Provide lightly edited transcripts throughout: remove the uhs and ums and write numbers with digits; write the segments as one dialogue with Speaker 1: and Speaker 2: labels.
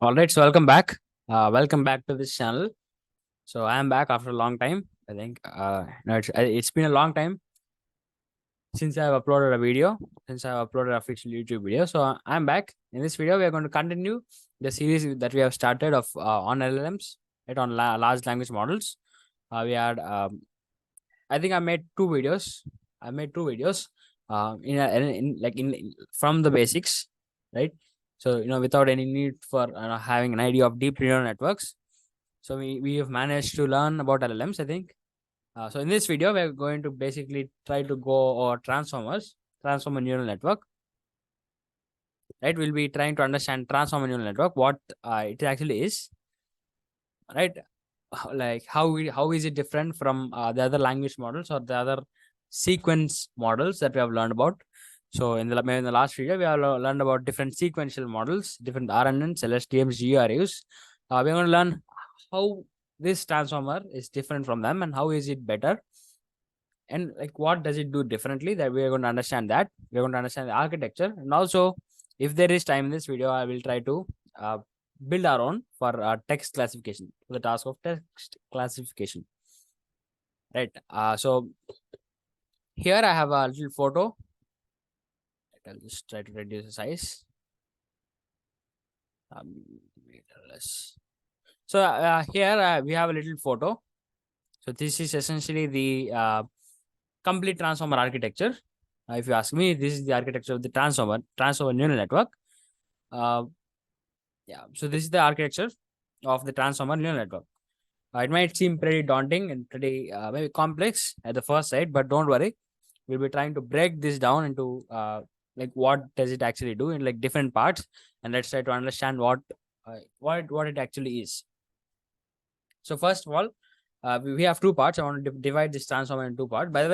Speaker 1: All right, so welcome back. Welcome back to this channel. So I am back after a long time. I think no, it's been a long time since I've uploaded a video, since I've uploaded an official YouTube video. So I'm back. In this video, we are going to continue the series that we have started of on LLMs, right, on large language models. We had, I think I made two videos. I made two videos in from the basics, right? So without any need for having an idea of deep neural networks. So we have managed to learn about LLMs, I think. So in this video, we're going to basically try to go over transformer neural network, right? We'll be trying to understand transformer neural network, what it actually is, right? Like how is it different from the other language models or the other sequence models that we have learned about. So in the last video, we have learned about different sequential models, different RNNs, LSTMs, GRUs. We're going to learn how this transformer is different from them and how is it better, and like what does it do differently. That we are going to understand, that we're going to understand the architecture, and also if there is time in this video, I will try to uh, build our own for text classification, the task of text classification, right? So here I have a little photo. I'll just try to reduce the size. Less. So here we have a little photo. So this is essentially the complete transformer architecture. If you ask me, this is the architecture of the transformer neural network. Yeah, so this is the architecture of the transformer neural network. It might seem pretty daunting and pretty maybe complex at the first sight, but don't worry. We'll be trying to break this down into like what does it actually do in like different parts, and let's try to understand what it actually is. So first of all, we have two parts. I want to divide this transformer in two parts. By the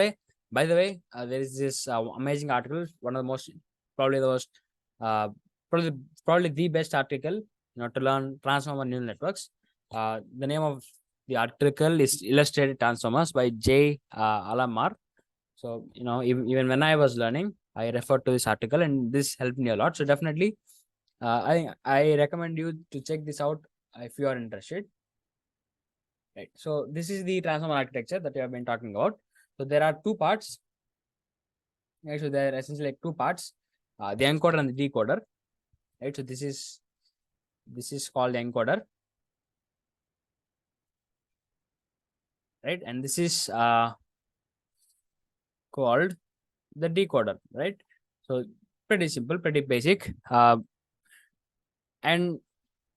Speaker 1: way, there is this amazing article, one of the most, probably the most, uh, probably the best article, to learn transformer neural networks. The name of the article is Illustrated Transformers by J. Alamar. So even when I was learning, I referred to this article, and this helped me a lot. So definitely, I recommend you to check this out if you are interested. Right. So this is the transformer architecture that we have been talking about. So there are two parts. Right. So there are essentially like two parts, the encoder and the decoder. Right. So this is called the encoder. Right. And this is called the decoder. Right. So pretty simple, pretty basic. And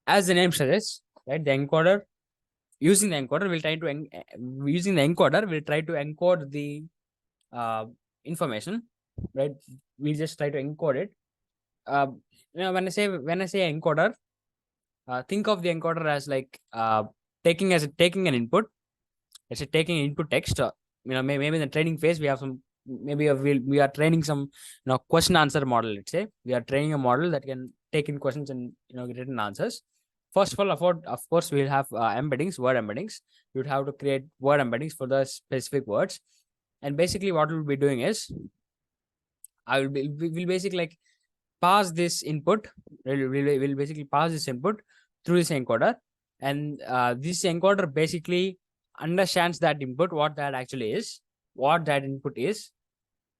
Speaker 1: as the name suggests, right, the encoder, using the encoder, we'll try to encode the information, right? We just try to encode it. When I say encoder, think of the encoder as like taking an input. Let's say taking input text. Maybe in the training phase we have some. Maybe we are training some question answer model. Let's say we are training a model that can take in questions and written answers. First of all, of course, we'll have embeddings, word embeddings. You would have to create word embeddings for the specific words, and basically what we'll be doing is we'll basically like pass this input. We'll basically pass this input through this encoder, and this encoder basically understands that input, what that actually is, what that input is,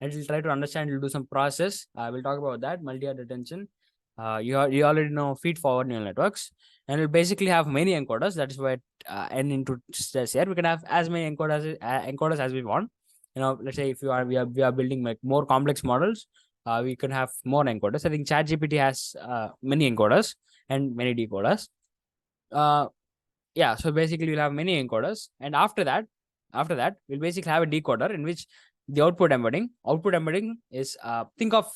Speaker 1: and it will try to understand. It'll do some process. We'll talk about that multi-head attention. You already know feed forward neural networks, and we'll basically have many encoders. That is why n into stress here. We can have as many encoders as we want. Let's say if we are building like more complex models, we can have more encoders. I think ChatGPT has many encoders and many decoders. Yeah, so basically we'll have many encoders, and after that we'll basically have a decoder in which the output embedding is think of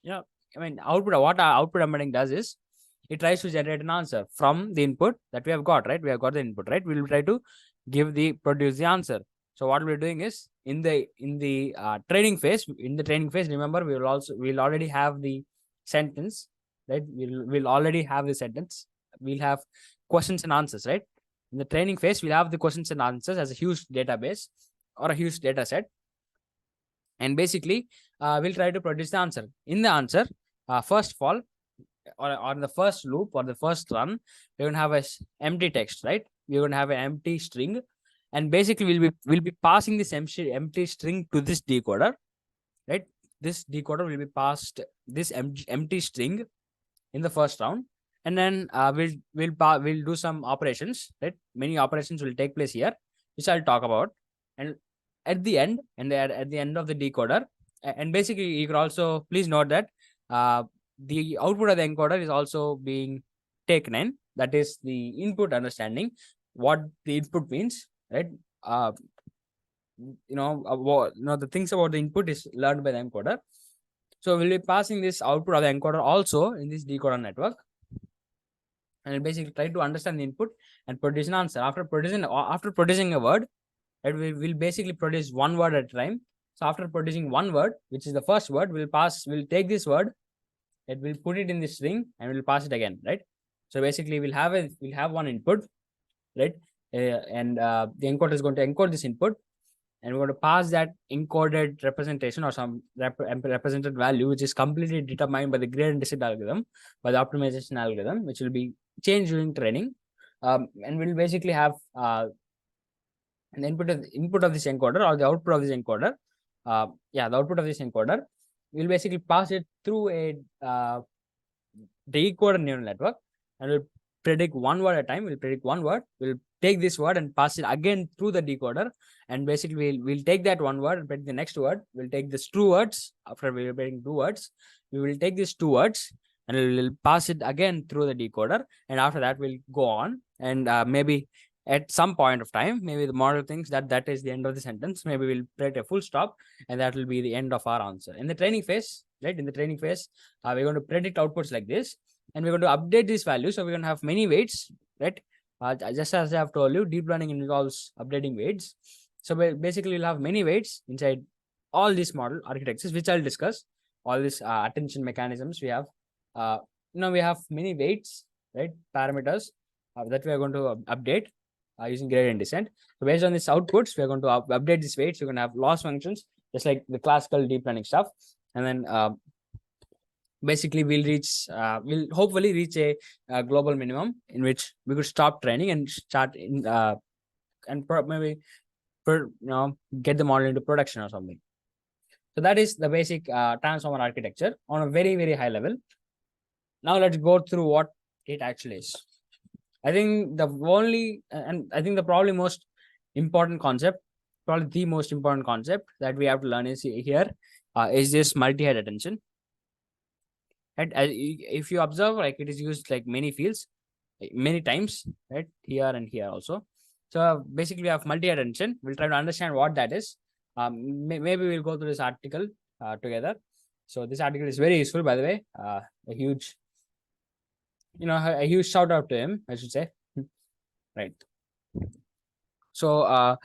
Speaker 1: what our output embedding does is it tries to generate an answer from the input that we have got. Right, we have got the input, right? We'll try to produce the answer. So what we're doing is in the training phase, remember, we'll already have the sentence, right? We'll already have the sentence. We'll have questions and answers, right? In the training phase, we'll have the questions and answers as a huge database or a huge data set, and basically we'll try to produce the answer. In the answer, first of all, or on the first loop or the first run, we're going to have a empty text, right? We're going to have an empty string, and basically we'll be passing this empty string to this decoder, right? This decoder will be passed this empty string in the first round, and then we'll do some operations, right? Many operations will take place here, which I'll talk about, and at the end, at the end of the decoder, and basically you can also please note that the output of the encoder is also being taken in. That is the input understanding, what the input means, right? Uh, the things about the input is learned by the encoder. So we'll be passing this output of the encoder also in this decoder network, and we'll basically try to understand the input and produce an answer. After producing a word, right, we'll basically produce one word at a time. So after producing one word, which is the first word, we'll take this word, it will put it in the string, and we'll pass it again, right? So basically we'll have one input, right? And the encoder is going to encode this input, and we're going to pass that encoded representation or some represented value, which is completely determined by the gradient descent algorithm, by the optimization algorithm, which will be changed during training. And we'll basically have an input of this encoder or the output of this encoder. The output of this encoder, we'll basically pass it through a decoder neural network, and we'll predict one word at a time. We'll predict one word. We'll take this word and pass it again through the decoder, and basically we'll take that one word and predict the next word. We'll take these two words. After we're predicting two words, we will take these two words and we'll pass it again through the decoder, and after that we'll go on, and maybe at some point of time, maybe the model thinks that that is the end of the sentence. Maybe we'll predict a full stop, and that will be the end of our answer. In the training phase, right? In the training phase, we're going to predict outputs like this, and we're going to update these values. So we're going to have many weights, right? Just as I have told you, deep learning involves updating weights. So basically, we'll have many weights inside all these model architectures, which I'll discuss. All these attention mechanisms we have. We have many weights, right? Parameters that we are going to update using gradient descent. So based on these outputs, we are going to update these weights. You're going to have loss functions, just like the classical deep learning stuff, and then basically we'll hopefully reach a global minimum in which we could stop training and start in maybe get the model into production or something. So that is the basic transformer architecture on a very, very high level. Now let's go through what it actually is. I think the probably most important concept, probably the most important concept that we have to learn is here is this multi-head attention. And if you observe, like, it is used like many fields, many times, right? Here and here also. So basically we have multi-head attention. We'll try to understand what that is. Maybe we'll go through this article together. So this article is very useful, by the way. A huge shout out to him, I should say. Right. So I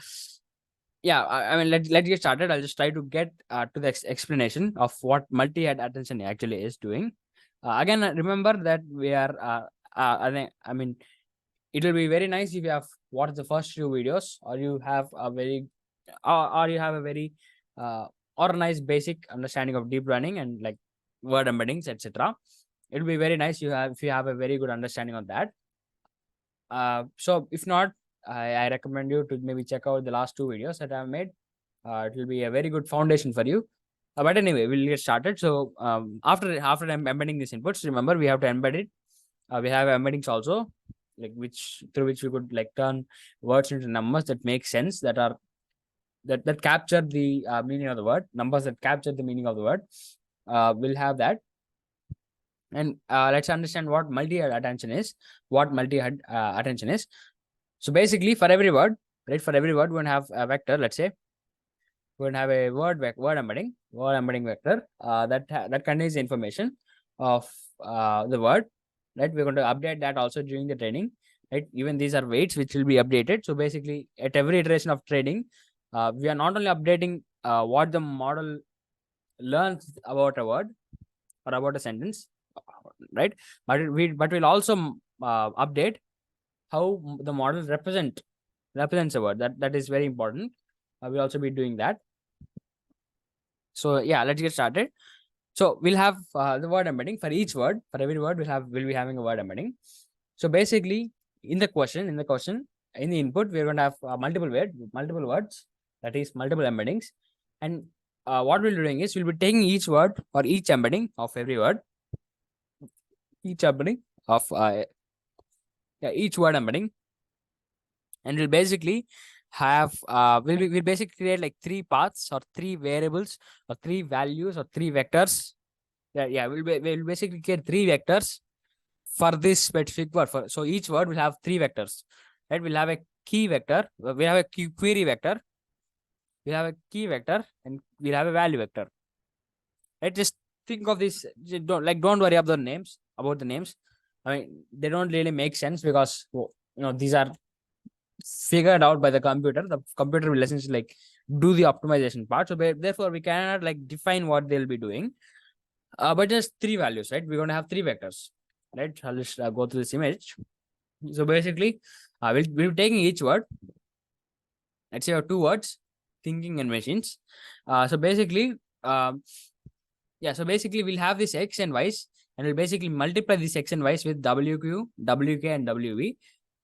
Speaker 1: mean, let's get started. I'll just try to get to the explanation of what multi-head attention actually is doing. Again, remember that we are I mean, it will be very nice if you have watched the first few videos, or you have a very organized basic understanding of deep learning and like word embeddings, etc. It will be very nice if you have a very good understanding of that. So if not, I recommend you to maybe check out the last two videos that I've made. It will be a very good foundation for you. But anyway, we'll get started. So after embedding these inputs, remember we have to embed it. We have embeddings also, like through which we could like turn words into numbers that make sense, that capture the meaning of the word, numbers that capture the meaning of the word. We'll have that. And let's understand what multi-head attention is. Attention is. So basically, for every word, right? For every word, we're going to have a vector. Let's say we're going to have a word embedding vector that contains the information of the word. Right? We're going to update that also during the training. Right? Even these are weights which will be updated. So basically, at every iteration of training, we are not only updating what the model learns about a word or about a sentence, right? But we'll also update how the model represents a word. That is very important. We'll also be doing that. So yeah, let's get started. So we'll have the word embedding for each word. For every word, we'll be having a word embedding. So basically, in the question, in the input, we're going to have multiple words, that is multiple embeddings. And what we'll be doing is we'll be taking each word or each embedding of every word, each embedding of each word embedding, and we'll basically have we'll basically create like three paths or three variables or three values or three vectors. We'll basically create three vectors for this specific word. So each word will have three vectors, right? We'll have a key vector, we have a query vector, we'll have a key vector, and we'll have a value vector, right? Just think of this. Don't worry about the names. I mean, they don't really make sense because these are figured out by the computer. The computer will essentially like do the optimization part. So therefore, we cannot like define what they'll be doing. But just three values, right? We're going to have three vectors, right? I'll just go through this image. So basically, we'll be taking each word. Let's say two words, thinking and machines. So basically, so basically we'll have this x and y's, and we'll basically multiply this x and y's with wq, wk, and wv.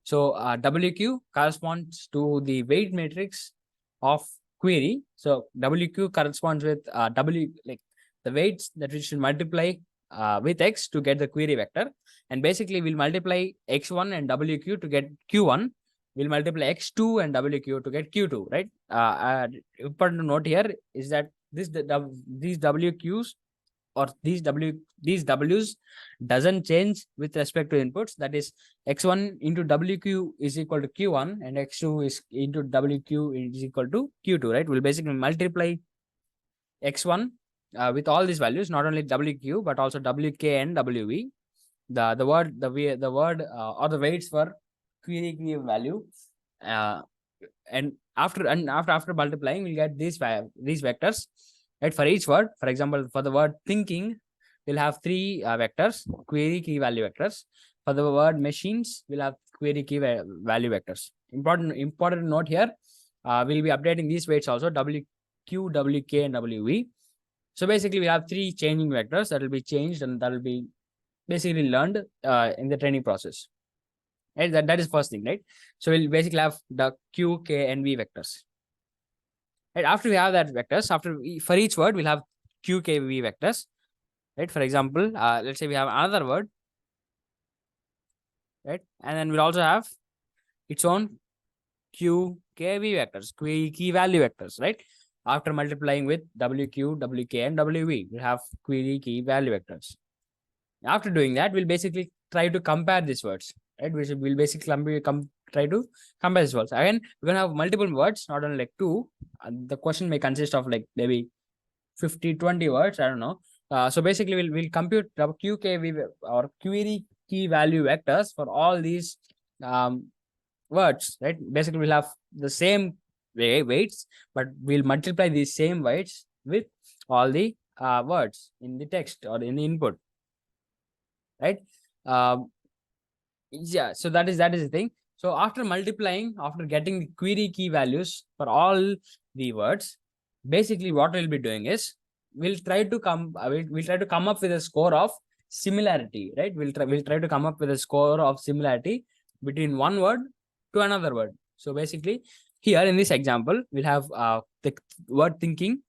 Speaker 1: So wq corresponds to the weight matrix of query. So wq corresponds with like the weights that we should multiply with x to get the query vector. And basically we'll multiply x1 and wq to get q1. We'll multiply x2 and wq to get q2, right? Important to note here is that these wq's or these w's doesn't change with respect to inputs. That is, x1 into wq is equal to q1, and x2 is into wq is equal to q2, right? We'll basically multiply x1 with all these values, not only wq but also wk and wv. The word or the weights for query key value, and after multiplying, we'll get these vectors, right? For each word, for example, for the word thinking, we'll have three vectors, query key value vectors. For the word machines, we'll have query key value vectors. Important note here, we'll be updating these weights also, wq, wk, and wv. So basically, we have three changing vectors that will be changed, and that will be basically learned in the training process. Right? That is first thing, right? So we'll basically have the q, k, and v vectors. Right? After we have that vectors, for each word, we'll have q, k, v vectors. Right? For example, let's say we have another word, right? And then we'll also have its own q, k, v vectors, key value vectors, right? After multiplying with wq, wk, and wv, we'll have query key value vectors. After doing that, we'll basically try to compare these words, right? We'll basically try to compare these words. Again, we're gonna have multiple words, not only like two. The question may consist of like maybe 50, 20 words. I don't know. So basically, we'll compute QKV or query key value vectors for all these words, right? Basically, we'll have the same weights, but we'll multiply these same weights with all the words in the text or in the input, right? So that is the thing. So after multiplying, after getting the query key values for all the words, basically what we'll be doing is we'll try to come up with a score of similarity, right? We'll try to come up with a score of similarity between one word to another word. So basically, here in this example, we'll have the word thinking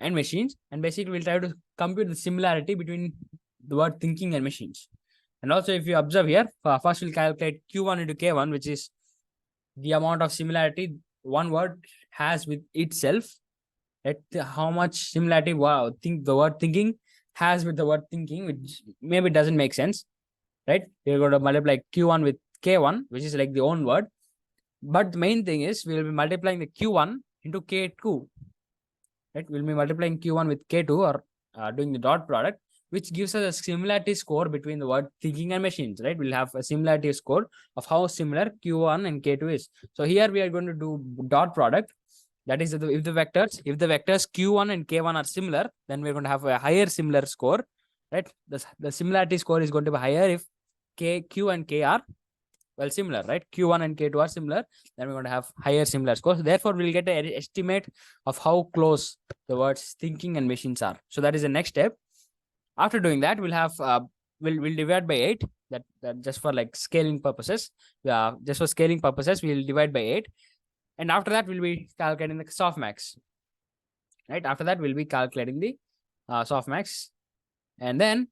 Speaker 1: and machines, and basically we'll try to compute the similarity between the word thinking and machines. And also, if you observe here, first we'll calculate q1 into k1, which is the amount of similarity one word has with itself. At how much similarity the word thinking has with the word thinking, which maybe doesn't make sense, right? We're going to multiply q1 with k1, which is like the own word. But the main thing is we'll be multiplying the q1 into k2, right? We'll be multiplying q1 with k2 or doing the dot product, which gives us a similarity score between the word thinking and machines, right? We'll have a similarity score of how similar q1 and k2 is. So here we are going to do dot product. That is, if the vectors q1 and k1 are similar, then we're going to have a higher similar score, right? The similarity score is going to be higher if q and k are similar, right? q1 and k2 are similar, then we're going to have higher similar scores. Therefore, we'll get an estimate of how close the words thinking and machines are. So that is the next step. After doing that, we'll have we'll divide by 8. That just for like scaling purposes. Just for scaling purposes, we'll divide by 8. And after that, we'll be calculating the softmax. Right. After that, we'll be calculating the softmax, and then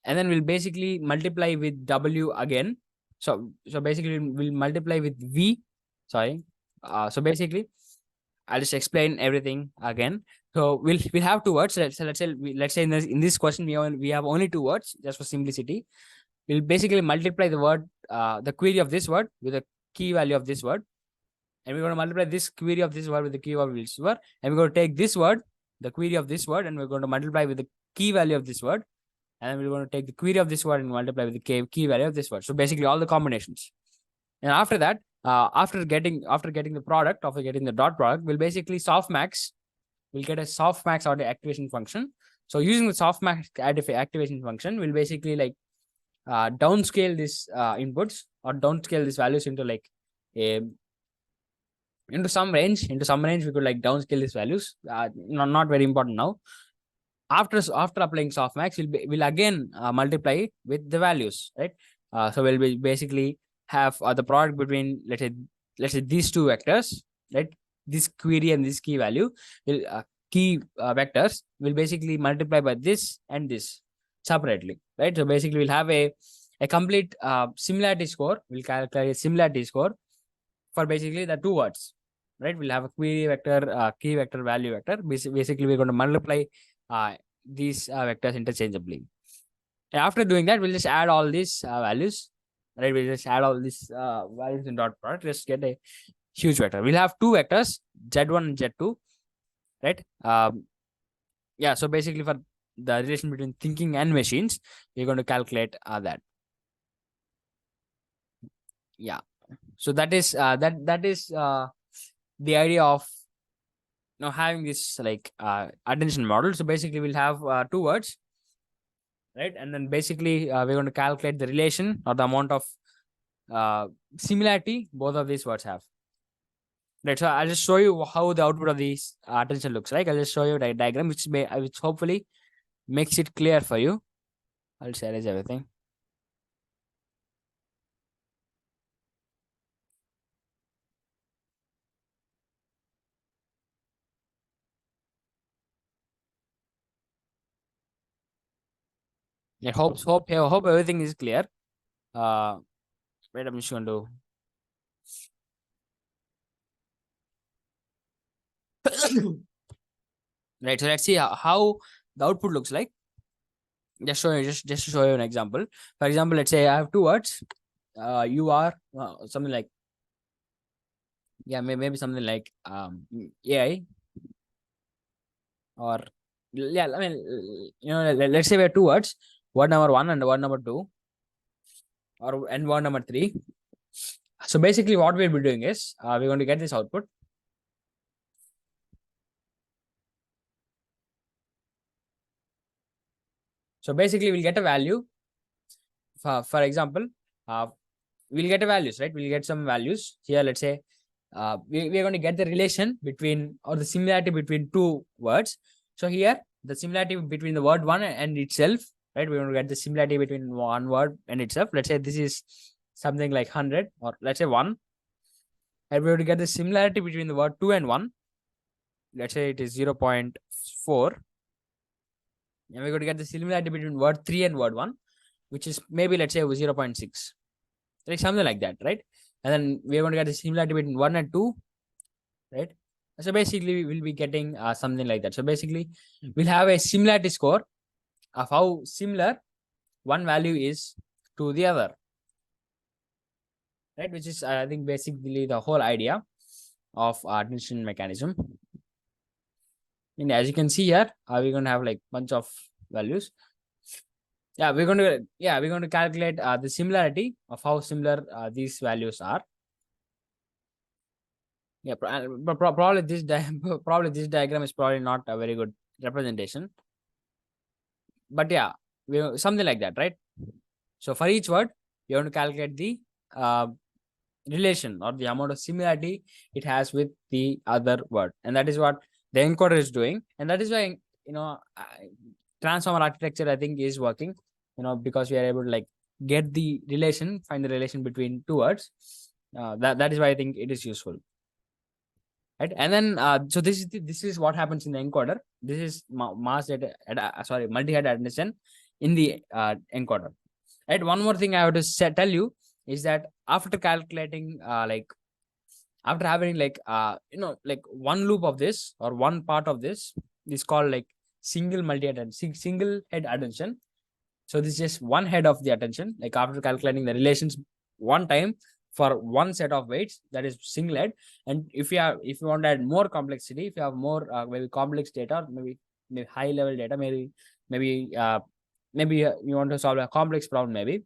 Speaker 1: we'll basically multiply with W again. So basically we'll multiply with V. Sorry. So basically, I'll just explain everything again. So we'll have two words. So let's say in this question we have only two words just for simplicity. We'll basically multiply the word the query of this word with the key value of this word, and we're going to multiply this query of this word with the key value of this word, and we're going to take this word, the query of this word, and we're going to multiply with the key value of this word, and then we're going to take the query of this word and multiply with the key value of this word. So basically all the combinations. And after that, after getting the product, after getting the dot product, we'll basically softmax. We'll get a softmax out of the activation function. So using the softmax activation function, we'll basically like downscale this inputs or downscale these values into like a into some range. Into some range, we could like downscale these values. Not very important now. After applying softmax, we'll again multiply with the values, right? So we'll basically have the product between let's say these two vectors, right? This query and this key value will key vectors will basically multiply by this and this separately, right? So basically we'll have a complete similarity score. We'll calculate a similarity score for basically the two words, right? We'll have a query vector, key vector, value vector. Basically we're going to multiply these vectors interchangeably. And after doing that, we'll just add all these values, right? We'll just add all these values in dot product. Let's get a huge vector. We'll have two vectors, Z1 and Z2, right? Yeah. So basically, for the relation between thinking and machines, we're going to calculate that. Yeah. So that is that is the idea of having this like attention model. So basically, we'll have two words, right? And then basically, we're going to calculate the relation or the amount of similarity both of these words have. Right. So I'll just show you how the output of these attention looks like. I'll just show you a diagram which hopefully makes it clear for you. I'll share everything. I hope everything is clear. Wait, I'm just going to right. So let's see how the output looks like. Just to show you an example. For example, let's say I have two words. You are something like maybe something like AI, or I mean let's say we have two words, word number 1 and word number 2, and word number 3. So basically what we'll be doing is we're going to get this output. So basically we'll get a value. For example, we'll get a values, right? We'll get some values here. Let's say we're going to get the relation between or the similarity between two words. So here the similarity between the word 1 and itself, right? We're going to get the similarity between one word and itself. Let's say this is something like 100, or let's say 1. And we're going to get the similarity between the word 2 and 1. Let's say it is 0.4. And we're going to get the similarity between word 3 and word 1, which is maybe let's say 0.6. Like something like that, right? And then we're going to get the similarity between 1 and 2, right? So basically we'll be getting something like that. So basically we'll have a similarity score of how similar one value is to the other, right? Which is I think basically the whole idea of attention mechanism. And as you can see here, we're going to have like bunch of values. We're going to calculate the similarity of how similar these values are. But probably this diagram is probably not a very good representation. But yeah, something like that, right? So for each word, you want to calculate the relation or the amount of similarity it has with the other word, and that is what the encoder is doing. And that is why transformer architecture, I think, is working, because we are able to like get the relation, find the relation between two words. That is why I think it is useful. Right. And then so this is what happens in the encoder. This is mass data, multi-head addition in the encoder. Right. One more thing I have to tell you is that after calculating after having like like one loop of this or one part of this is called like single head addition. So this is just one head of the attention. Like after calculating the relations one time for one set of weights, that is single head. And if you want to add more complexity, if you have more maybe complex data, maybe high level data, maybe you want to solve a complex problem, maybe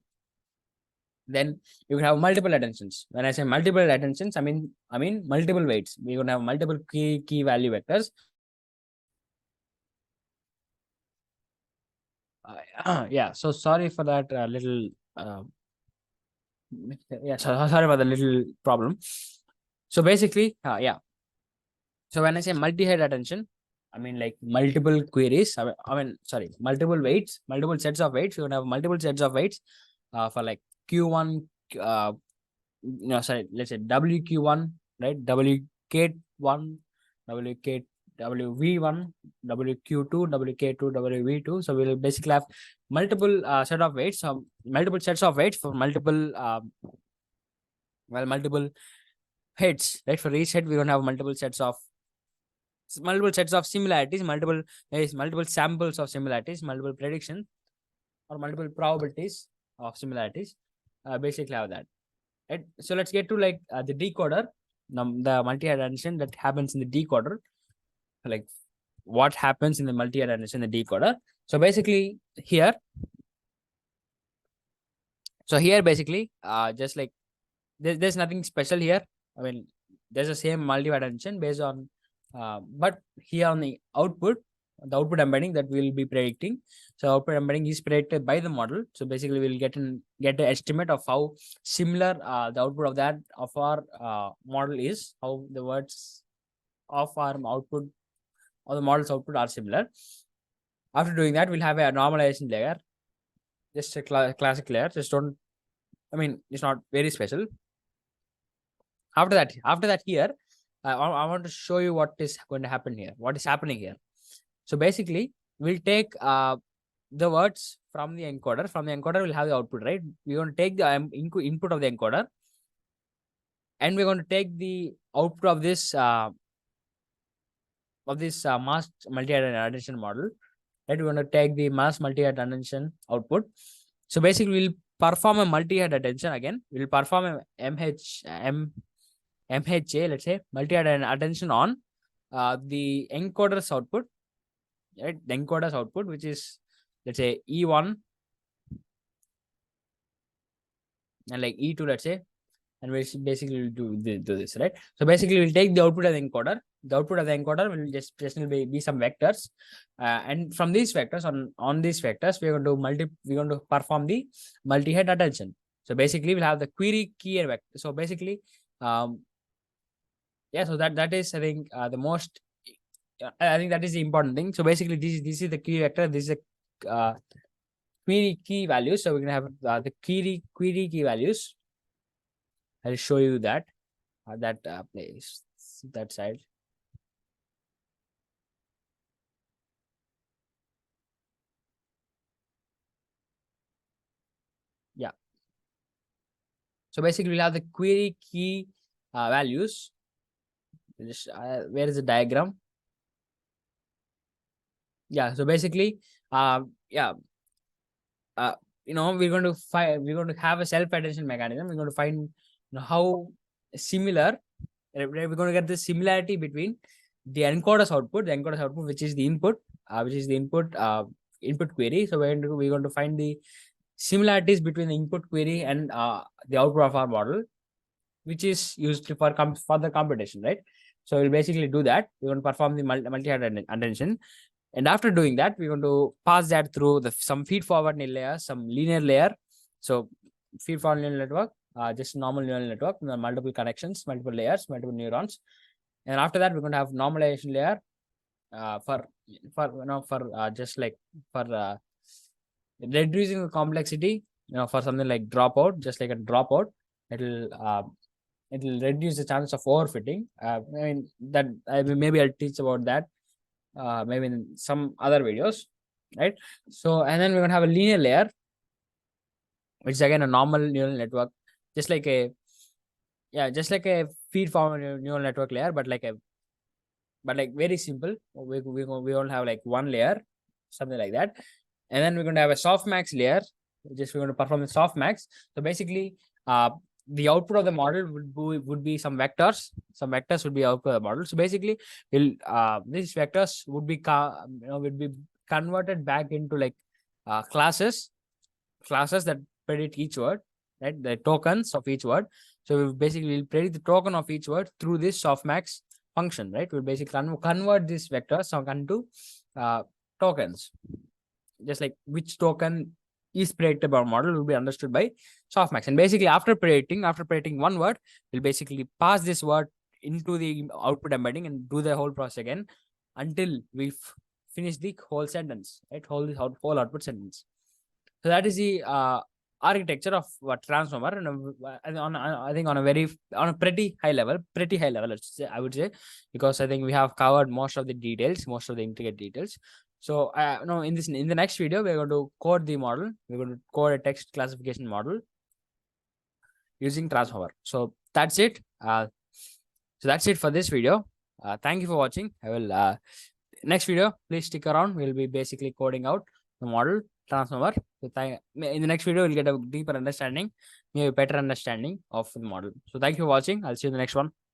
Speaker 1: then you can have multiple attentions. When I say multiple attentions, I mean multiple weights. We can have multiple key value vectors. Yeah. So sorry for that little. Yeah. Sorry about the little problem. So basically, yeah. So when I say multi-head attention, I mean like multiple queries. Sorry, multiple weights, multiple sets of weights. You can have multiple sets of weights for like Q1, sorry, let's say WQ1, right? WK1, WK, WV1, WQ2, WK2, WV2. So we'll basically have multiple set of weights, multiple sets of weights for multiple, multiple heads, right? For each head, we're going to have multiple sets of similarities, multiple samples of similarities, multiple predictions, or multiple probabilities of similarities. Basically have that. Right? So let's get to like the decoder, the multi-head addition that happens in the decoder. Like what happens in the multi-head addition in the decoder. So basically here, basically just like there's nothing special here. I mean, there's the same multi-head addition based on, but here on the output embedding that we'll be predicting. So output embedding is predicted by the model. So basically we'll get an estimate of how similar the output of our model is, how the words of our output or the model's output are similar. After doing that, we'll have a normalization layer, just a classic layer. Just don't, I mean, it's not very special. After that here, I want to show you what is going to happen here, what is happening here. So basically, we'll take the words from the encoder. From the encoder, we'll have the output, right? We're going to take the input of the encoder, and we're going to take the output of this mass multi-head addition model. Right? We're going to take the mass multi-head addition output. So basically, we'll perform a multi-head attention again. We'll perform a MHA, let's say, multi-head attention on the encoder's output, right? The encoder's output, which is, let's say, E1 and like E2, let's say, and we basically do this, right? So basically, we'll take the output of the encoder. The output of the encoder will just be some vectors, and from these vectors, on these vectors, we're going to perform the multi-head attention. So basically, we'll have the query key and vector. So basically, yeah, so that is, I think, the most, I think that is the important thing. So basically, this is the key vector. This is a query key values. So we're gonna have the query key values. I'll show you that place, that side. Yeah. So basically, we'll have the query key values. Just, where is the diagram? Yeah. So basically, yeah. We're going to have a self-attention mechanism. We're going to find how similar. We're going to get the similarity between the encoder's output, which is the input, input query. So we're going to find the similarities between the input query and the output of our model, which is used for further computation, right? So we'll basically do that. We're going to perform the multi-head attention. And after doing that, we're going to pass that through some feed-forward layer, some linear layer. So feed-forward neural network, just normal neural network, multiple connections, multiple layers, multiple neurons. And after that, we're going to have normalization layer. for just like for reducing the complexity, for something like dropout, just like a dropout, it'll it'll reduce the chance of overfitting. I mean that maybe I'll teach about that maybe in some other videos, right? So and then we're gonna have a linear layer, which is again a normal neural network, just like a just like a feed forward neural network layer, but like very simple. We all have like one layer, something like that, and then we're going to have a softmax layer. Just we're going to perform the softmax. So basically, the output of the model would be some vectors. Some vectors would be output of the model. So basically, will these vectors would be converted back into like classes that predict each word, right? The tokens of each word. So we basically will predict the token of each word through this softmax function, right? We'll basically convert these vectors into tokens. Just like which token is predicted by a model will be understood by softmax. And basically, after predicting one word, we'll basically pass this word into the output embedding and do the whole process again until we finish the whole sentence, right? Whole output sentence. So that is the architecture of what transformer, and I think on a pretty high level, I would say, because I think we have covered most of the details, most of the intricate details. So no, in the next video, we're going to code the model. We're going to code a text classification model using transformer. So that's it. So that's it for this video. Thank you for watching. I will next video, please stick around. We'll be basically coding out the model transformer. So in the next video, we'll get a deeper understanding, maybe a better understanding of the model. So thank you for watching. I'll see you in the next one.